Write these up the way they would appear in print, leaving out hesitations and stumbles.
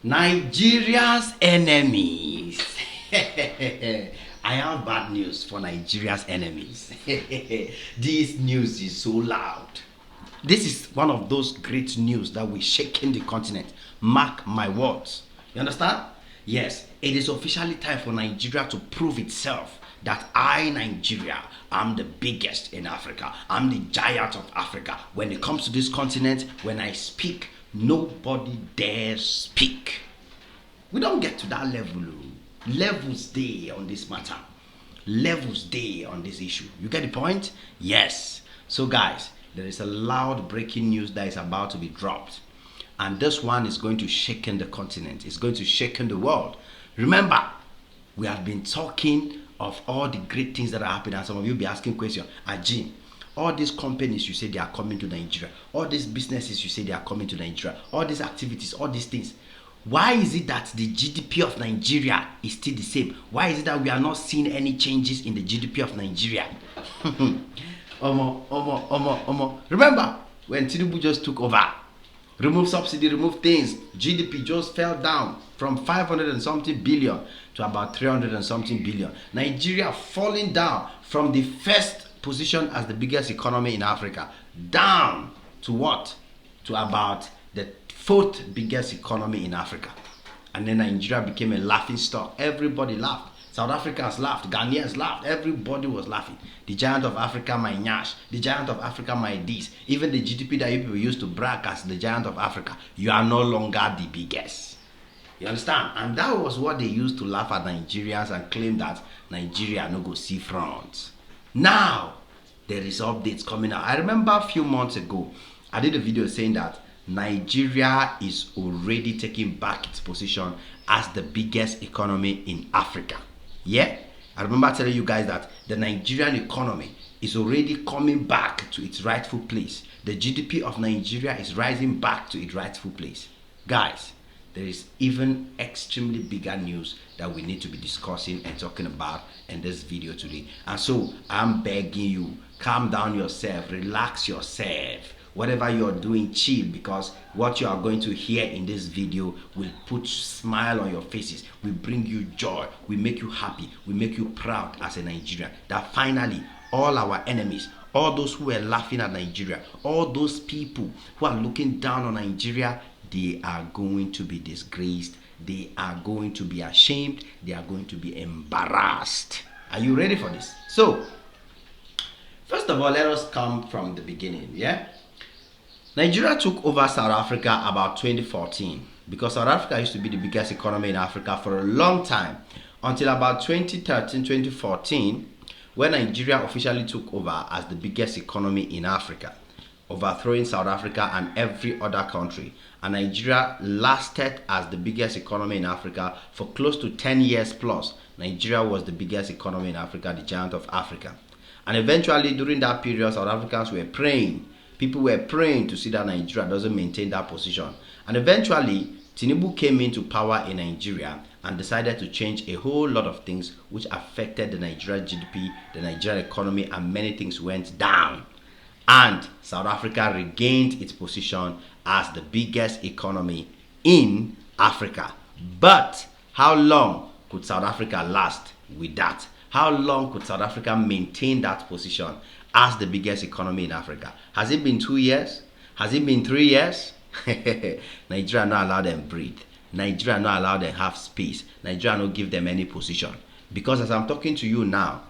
Nigeria's enemies. I have bad news for Nigeria's enemies. This news is so loud. This is one of those great news that will shake in the continent. Mark my words. You understand? Yes, it is officially time for Nigeria to prove itself that I, Nigeria, am the biggest in Africa. I'm the giant of Africa. When it comes to this continent, when I speak, nobody dares speak. We don't get to that level. Levels day on this matter. Levels day on this issue. You get the point? Yes. So guys, there is a loud breaking news that is about to be dropped. And this one is going to shake in the continent. It's going to shake in the world. Remember, we have been talking of all the great things that are happening, and some of you will be asking questions. Jim, all these companies you say they are coming to Nigeria, all these businesses you say they are coming to Nigeria, all these activities, all these things, why is it that the GDP of Nigeria is still the same? Why is it that we are not seeing any changes in the GDP of Nigeria? Remember when Tinubu just took over, remove subsidy, remove things, GDP just fell down from 500 and something billion to about 300 and something billion. Nigeria falling down from the first position as the biggest economy in Africa down to what? To about the fourth biggest economy in Africa. And then Nigeria became a laughing stock. Everybody laughed. South Africans laughed, Ghanaians laughed, everybody was laughing. The giant of Africa, my nyash. The giant of Africa, my this. Even the GDP that you people used to brag as the giant of Africa, you are no longer the biggest. You understand? And that was what they used to laugh at Nigerians and claim that Nigeria no go see front. Now, there is updates coming out. I remember a few months ago, I did a video saying that Nigeria is already taking back its position as the biggest economy in Africa. Yeah, I remember telling you guys that the Nigerian economy is already coming back to its rightful place. The GDP of Nigeria is rising back to its rightful place. Guys, there is even extremely bigger news that we need to be discussing and talking about in this video today. And so I'm begging you, calm down yourself, relax yourself. Whatever you're doing, chill, because what you are going to hear in this video will put smile on your faces, will bring you joy, will make you happy, will make you proud as a Nigerian. That finally, all our enemies, all those who were laughing at Nigeria, all those people who are looking down on Nigeria, they are going to be disgraced, they are going to be ashamed, they are going to be embarrassed. Are you ready for this? So, first of all, let us come from the beginning, yeah? Nigeria took over South Africa about 2014 because South Africa used to be the biggest economy in Africa for a long time until about 2013, 2014 when Nigeria officially took over as the biggest economy in Africa, overthrowing South Africa and every other country. And Nigeria lasted as the biggest economy in Africa for close to 10 years plus. Nigeria was the biggest economy in Africa, the giant of Africa. And eventually during that period, South Africans were praying. People were praying to see that Nigeria doesn't maintain that position. And eventually, Tinubu came into power in Nigeria and decided to change a whole lot of things which affected the Nigerian GDP, the Nigerian economy, and many things went down. And South Africa regained its position as the biggest economy in Africa. But how long could South Africa last with that? How long could South Africa maintain that position as the biggest economy in Africa? Has it been 2 years? Has it been 3 years? Nigeria not allow them breathe. Nigeria not allow them have space. Nigeria not give them any position. Because as I'm talking to you now,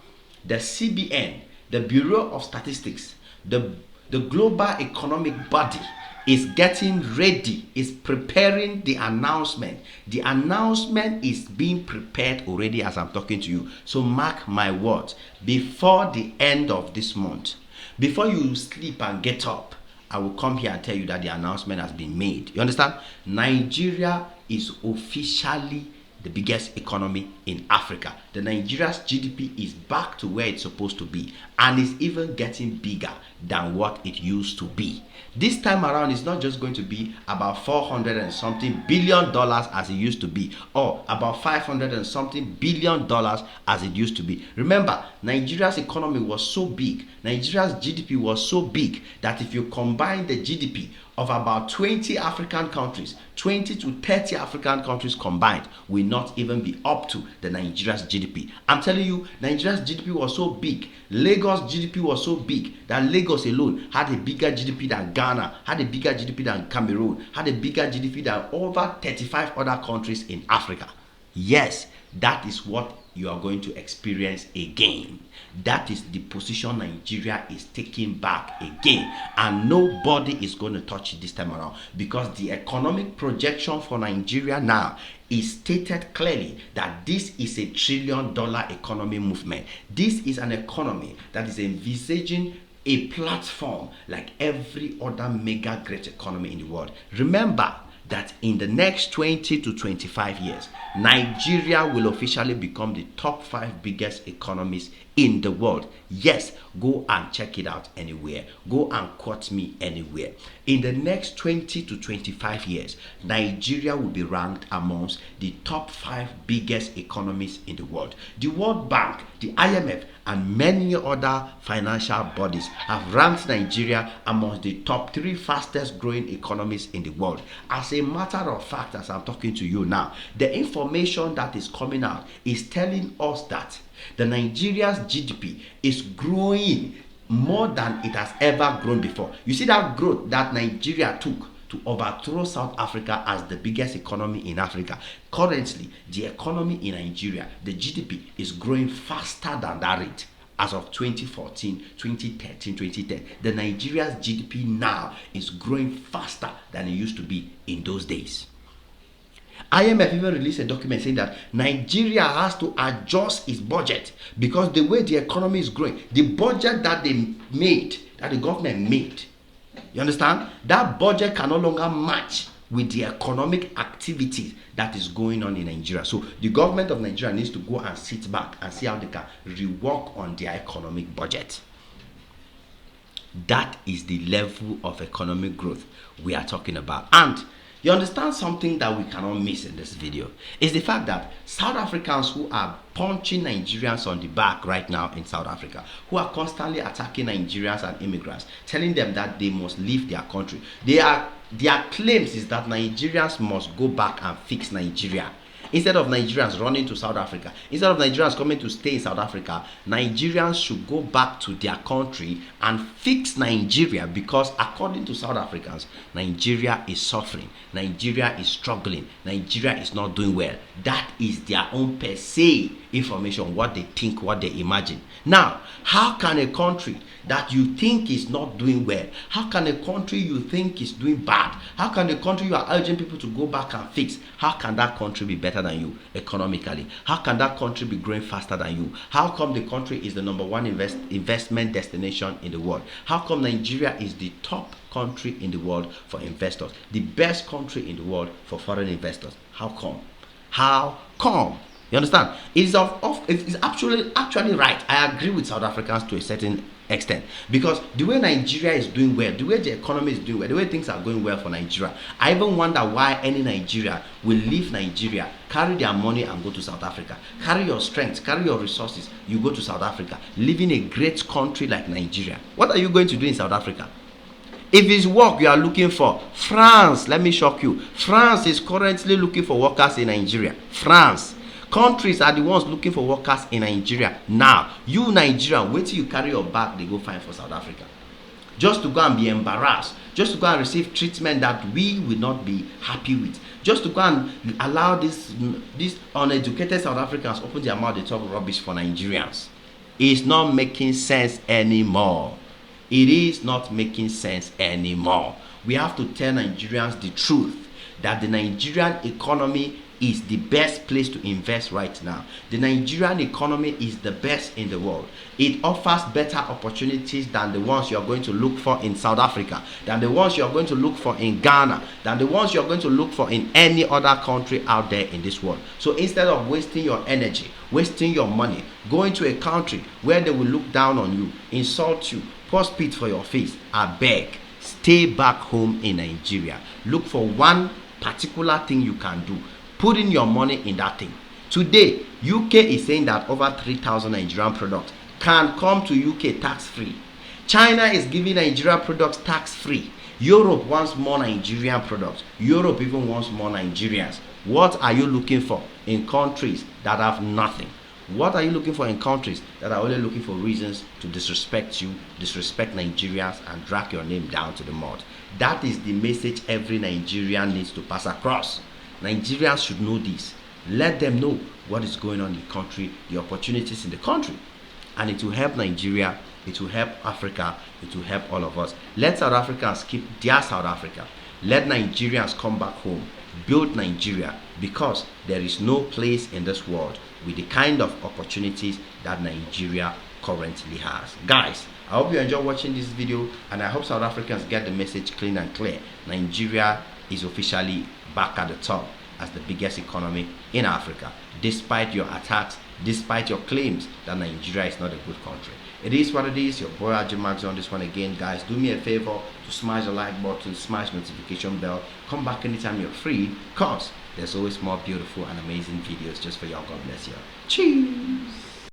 the CBN, the Bureau of Statistics, the global economic body is getting ready, is preparing the announcement. The announcement is being prepared already as I'm talking to you. So mark my words, before the end of this month, before you sleep and get up, I will come here and tell you that the announcement has been made. You understand? Nigeria is officially the biggest economy in Africa. The Nigeria's GDP is back to where it's supposed to be and is even getting bigger than what it used to be. This time around, it's not just going to be about 400 and something billion dollars as it used to be, or about 500 and something billion dollars as it used to be. Remember, Nigeria's economy was so big, Nigeria's GDP was so big that if you combine the GDP of about 20 African countries, 20 to 30 African countries combined will not even be up to the Nigeria's GDP. I'm telling you, Nigeria's GDP was so big, Lagos GDP was so big that Lagos alone had a bigger GDP than Ghana, had a bigger GDP than Cameroon, had a bigger GDP than over 35 other countries in Africa. Yes, that is what you are going to experience again. That is the position Nigeria is taking back again, and nobody is going to touch it this time around, because the economic projection for Nigeria now is stated clearly that this is a $1 trillion economy movement. This is an economy that is envisaging a platform like every other mega great economy in the world. Remember that in the next 20 to 25 years, Nigeria will officially become the top 5 biggest economies in the world. Yes, go and check it out anywhere. Go and quote me anywhere. In the next 20 to 25 years, Nigeria will be ranked amongst the top 5 biggest economies in the world. The World Bank, the IMF, and many other financial bodies have ranked Nigeria amongst the top 3 fastest growing economies in the world. As a matter of fact, as I'm talking to you now, the information that is coming out is telling us that the Nigeria's GDP is growing more than it has ever grown before. You see that growth that Nigeria took to overthrow South Africa as the biggest economy in Africa. Currently, the economy in Nigeria, the GDP, is growing faster than that rate. As of 2014, 2013, 2010, the Nigeria's GDP now is growing faster than it used to be in those days. IMF even released a document saying that Nigeria has to adjust its budget because the way the economy is growing, the budget that they made, that the government made, you understand? That budget can no longer match with the economic activities that is going on in Nigeria. So the government of Nigeria needs to go and sit back and see how they can rework on their economic budget. That is the level of economic growth we are talking about. And you understand something that we cannot miss in this video is the fact that South Africans who are punching Nigerians on the back right now in South Africa, who are constantly attacking Nigerians and immigrants, telling them that they must leave their country. Their claims is that Nigerians must go back and fix Nigeria. Instead of Nigerians running to South Africa, instead of Nigerians coming to stay in South Africa, Nigerians should go back to their country and fix Nigeria, because according to South Africans, Nigeria is suffering, Nigeria is struggling, Nigeria is not doing well. That is their own per se information, what they think, what they imagine. Now, how can a country that you think is not doing well, how can a country you think is doing bad, how can a country you are urging people to go back and fix, how can that country be better than you economically? How can that country be growing faster than you? How come the country is the number 1 investment destination in the world? How come Nigeria is the top country in the world for investors, the best country in the world for foreign investors? How come? How come? You understand? It's actually right. I agree with South Africans to a certain extent, because the way Nigeria is doing well, the way the economy is doing well, the way things are going well for Nigeria, I even wonder why any Nigerian will leave Nigeria, carry their money and go to South Africa. Carry your strength, carry your resources, you go to South Africa, living a great country like Nigeria. What are you going to do in South Africa? If it's work you are looking for, France, let me shock you, France is currently looking for workers in Nigeria. France. Countries are the ones looking for workers in Nigeria. Now, you Nigerian, wait till you carry your bag, they go find for South Africa. Just to go and be embarrassed. Just to go and receive treatment that we will not be happy with. Just to go and allow these uneducated South Africans open their mouth, they talk rubbish for Nigerians. It's not making sense anymore. It is not making sense anymore. We have to tell Nigerians the truth, that the Nigerian economy is the best place to invest right now. The Nigerian economy is the best in the world. It offers better opportunities than the ones you are going to look for in South Africa, than the ones you are going to look for in Ghana, than the ones you are going to look for in any other country out there in this world. So instead of wasting your energy, wasting your money, going to a country where they will look down on you, insult you, pour spit for your face, I beg, stay back home in Nigeria. Look for one particular thing you can do. Put in your money in that thing. Today, UK is saying that over 3,000 Nigerian products can come to UK tax-free. China is giving Nigerian products tax-free. Europe wants more Nigerian products. Europe even wants more Nigerians. What are you looking for in countries that have nothing? What are you looking for in countries that are only looking for reasons to disrespect you, disrespect Nigerians, and drag your name down to the mud? That is the message every Nigerian needs to pass across. Nigerians should know this. Let them know what is going on in the country, the opportunities in the country. And it will help Nigeria, it will help Africa, it will help all of us. Let South Africans keep their South Africa. Let Nigerians come back home, build Nigeria, because there is no place in this world with the kind of opportunities that Nigeria currently has. Guys, I hope you enjoy watching this video, and I hope South Africans get the message clean and clear. Nigeria is officially back at the top as the biggest economy in Africa, despite your attacks, despite your claims that Nigeria is not a good country. It is what it is. Your boy Ajimax on this one again. Guys, do me a favor to smash the like button, smash notification bell. Come back anytime you're free, cause there's always more beautiful and amazing videos just for y'all. God bless you. Cheers.